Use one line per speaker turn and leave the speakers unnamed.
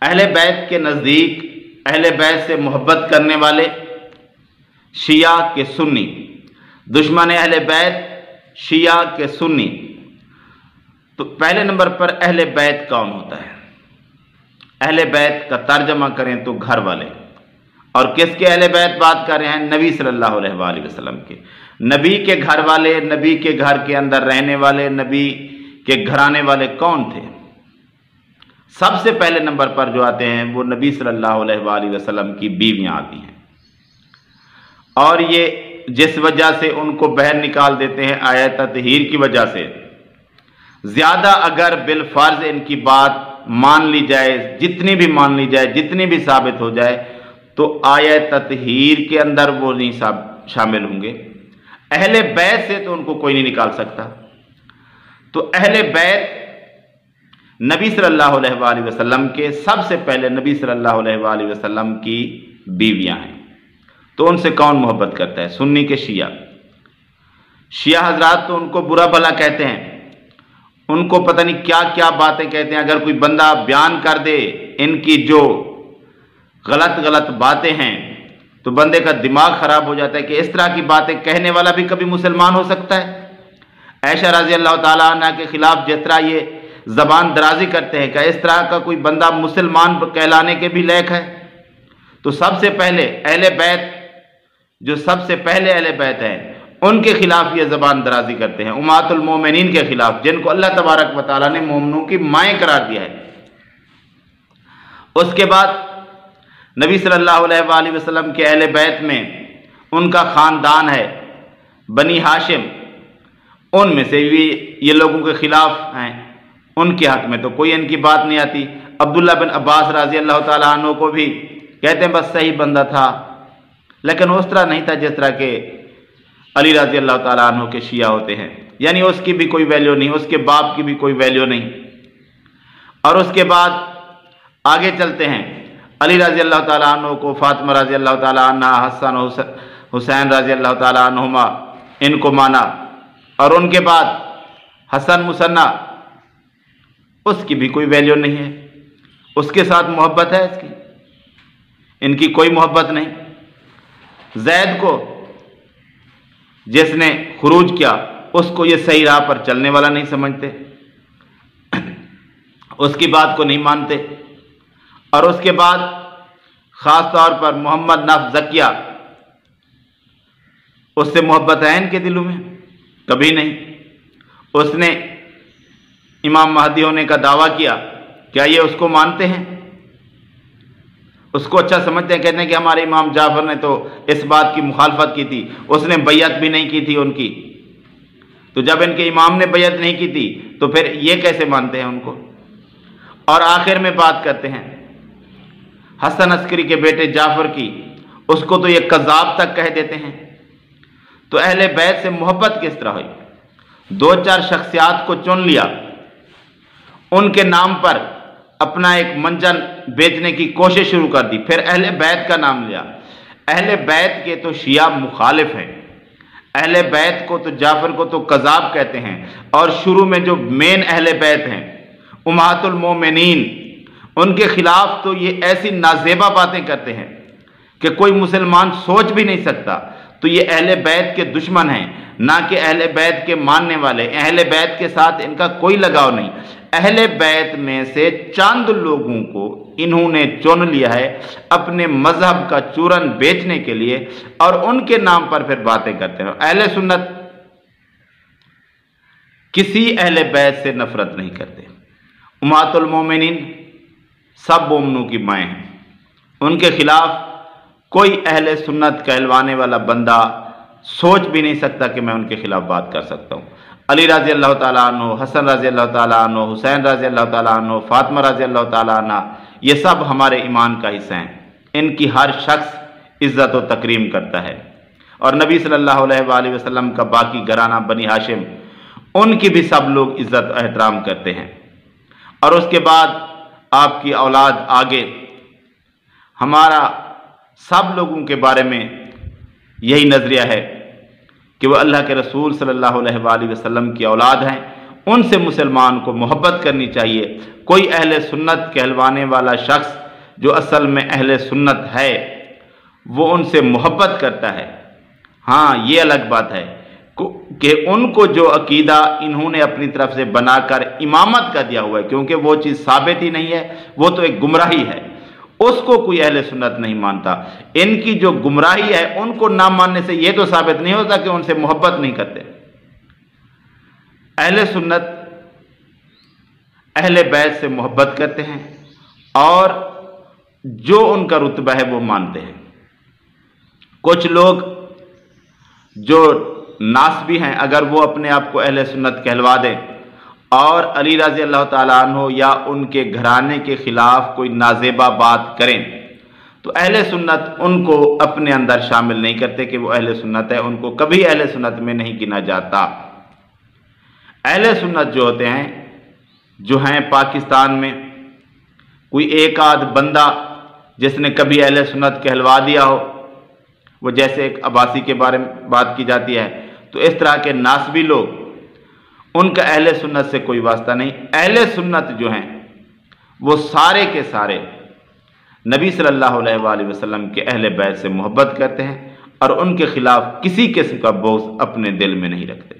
अहले बैत के नज़दीक अहले बैत से मोहब्बत करने वाले शिया के सुन्नी, दुश्मन अहले बैत शिया के सुन्नी। तो पहले नंबर पर अहले बैत कौन होता है? अहले बैत का तर्जमा करें तो घर वाले। और किसके अहले बैत बात कर रहे हैं? नबी सल्लल्लाहु अलैहि वसल्लम के। नबी के घर वाले, नबी के घर के अंदर रहने वाले, नबी के घराने वाले कौन थे? सबसे पहले नंबर पर जो आते हैं वो नबी सल्लल्लाहु अलैहि वसल्लम की बीवियां आती हैं। और ये जिस वजह से उनको बाहर निकाल देते हैं आयत ततहीर की वजह से, ज्यादा अगर बिलफर्ज इनकी बात मान ली जाए, जितनी भी मान ली जाए, जितनी भी साबित हो जाए, तो आयत ततहीर के अंदर वो नहीं शामिल होंगे। अहले बैत से तो उनको कोई नहीं निकाल सकता। तो अहले बैत नबी सल्लल्लाहु अलैहि वसल्लम के, सबसे पहले नबी सल्लल्लाहु अलैहि वसल्लम की बीवियां हैं। तो उनसे कौन मोहब्बत करता है? सुन्नी के शिया। शिया हजरात तो उनको बुरा भला कहते हैं, उनको पता नहीं क्या क्या बातें कहते हैं। अगर कोई बंदा बयान कर दे इनकी जो गलत गलत बातें हैं तो बंदे का दिमाग खराब हो जाता है कि इस तरह की बातें कहने वाला भी कभी मुसलमान हो सकता है। ऐशा रज़ी अल्लाह ताला अन्हा के खिलाफ जिस तरह ये जबान दराजी करते हैं, क्या इस तरह का कोई बंदा मुसलमान कहलाने के भी लायक है? तो सबसे पहले अहले बैत, जो सबसे पहले अहले बैत हैं, उनके खिलाफ ये जबान दराजी करते हैं, उम्मतुल मोमिनीन के खिलाफ, जिनको अल्लाह तबारक व तआला ने मोमिनों की माएँ करार दिया है। उसके बाद नबी सल्लल्लाहु अलैहि वसल्लम के अहले बैत में उनका ख़ानदान है बनी हाशिम, उनमें से भी ये लोगों के खिलाफ हैं। उनके हक में तो कोई इनकी बात नहीं आती। अब्दुल्ला बिन अब्बास रज़ी अल्लाह ताला अन्हु को भी कहते हैं बस सही बंदा था, लेकिन उस तरह नहीं था जिस तरह के अली रज़ी अल्लाह ताला अन्हु के शिया होते हैं। यानी उसकी भी कोई वैल्यू नहीं, उसके बाप की भी कोई वैल्यू नहीं। और उसके बाद आगे चलते हैं, अली रज़ी अल्लाह ताला अन्हु को फातिमा रज़ी अल्लाह ताला अन्हा, हसन हुसैन रज़ी अल्लाह ताला अन्हुमा, इनको माना। और उनके बाद हसन मुसन्ना, उसकी भी कोई वैल्यू नहीं है, उसके साथ मोहब्बत है इसकी, इनकी कोई मोहब्बत नहीं। जैद को जिसने खुरूज किया, उसको ये सही राह पर चलने वाला नहीं समझते, उसकी बात को नहीं मानते। और उसके बाद ख़ास तौर पर मोहम्मद नफ्स ज़किया, उससे मोहब्बत है इनके दिलों में? कभी नहीं। उसने इमाम महदी होने का दावा किया, क्या ये उसको मानते हैं? उसको अच्छा समझते हैं? कहते हैं कि हमारे इमाम जाफर ने तो इस बात की मुखालफत की थी, उसने बैयत भी नहीं की थी उनकी। तो जब इनके इमाम ने बैयत नहीं की थी तो फिर ये कैसे मानते हैं उनको? और आखिर में बात करते हैं हसन अस्करी के बेटे जाफर की, उसको तो ये कज़ाब तक कह देते हैं। तो अहले बैत से मोहब्बत किस तरह हुई? दो चार शख्सियात को चुन लिया, उनके नाम पर अपना एक मंजन बेचने की कोशिश शुरू कर दी, फिर अहले बैत का नाम लिया। अहले बैत के तो शिया मुखालिफ हैं, अहले बैत को तो जाफर को तो कज़ाब कहते हैं। और शुरू में जो मेन अहले बैत हैं उम्मतुल मोमिनीन, उनके खिलाफ तो ये ऐसी नाजेबा बातें करते हैं कि कोई मुसलमान सोच भी नहीं सकता। तो ये अहले बैत के दुश्मन हैं, ना कि अहले बैत के मानने वाले। अहले बैत के साथ इनका कोई लगाव नहीं। अहले बैत में से चंद लोगों को इन्होंने चुन लिया है अपने मजहब का चूरन बेचने के लिए, और उनके नाम पर फिर बातें करते हैं। अहले सुन्नत किसी अहले बैत से नफरत नहीं करते। उम्मतुल मोमिनीन सब मोमिनों की माएँ हैं, उनके खिलाफ कोई अहले सुन्नत कहलवाने वाला बंदा सोच भी नहीं सकता कि मैं उनके खिलाफ बात कर सकता हूँ। अली रज़ी अल्लाह ताला अन्हु, हसन रज़ी अल्लाह ताला अन्हु, हुसैन रज़ी अल्लाह ताला अन्हु, फातिमा रज़ी अल्लाह ताला अन्हा, ये सब हमारे ईमान का हिस्सा हैं। इनकी हर शख्स इज़्ज़त व तकरीम करता है। और नबी सल्लल्लाहु अलैहि वसल्लम का बाकी घराना बनी हाशिम, उनकी भी सब लोग इज़्ज़त एहतराम करते हैं। और उसके बाद आपकी औलाद आगे, हमारा सब लोगों के बारे में यही नज़रिया है कि वह अल्लाह के रसूल सल्लल्लाहु अलैहि वसल्लम की औलाद हैं, उनसे मुसलमान को मोहब्बत करनी चाहिए। कोई अहले सुन्नत कहलवाने वाला शख्स जो असल में अहले सुन्नत है वो उनसे मोहब्बत करता है। हाँ, ये अलग बात है कि उनको जो अकीदा इन्होंने अपनी तरफ से बनाकर इमामत का दिया हुआ है, क्योंकि वो चीज़ साबित ही नहीं है, वो तो एक गुमराही है, उसको कोई अहले सुन्नत नहीं मानता। इनकी जो गुमराही है उनको ना मानने से ये तो साबित नहीं होता कि उनसे मोहब्बत नहीं करते। अहले सुन्नत अहले बैत से मोहब्बत करते हैं और जो उनका रुतबा है वो मानते हैं। कुछ लोग जो नासबी हैं, अगर वो अपने आप को अहले सुन्नत कहलवा दें और अली रज़ी अल्लाह ताला अन्हु या उनके घराने के खिलाफ कोई नाजेबा बात करें तो अहले सुन्नत उनको अपने अंदर शामिल नहीं करते कि वो अहले सुन्नत है, उनको कभी अहले सुन्नत में नहीं गिना जाता। अहले सुन्नत जो होते हैं, जो हैं पाकिस्तान में कोई एक आध बंदा जिसने कभी अहले सुन्नत कहलवा दिया हो, वो जैसे एक अब्बासी के बारे में बात की जाती है, तो इस तरह के नासबी लोग, उनका अहले सुन्नत से कोई वास्ता नहीं। अहले सुन्नत जो हैं वो सारे के सारे नबी सल्लल्लाहु अलैहि वसल्लम के अहले बैत से मोहब्बत करते हैं और उनके खिलाफ किसी किस्म का बोझ अपने दिल में नहीं रखते।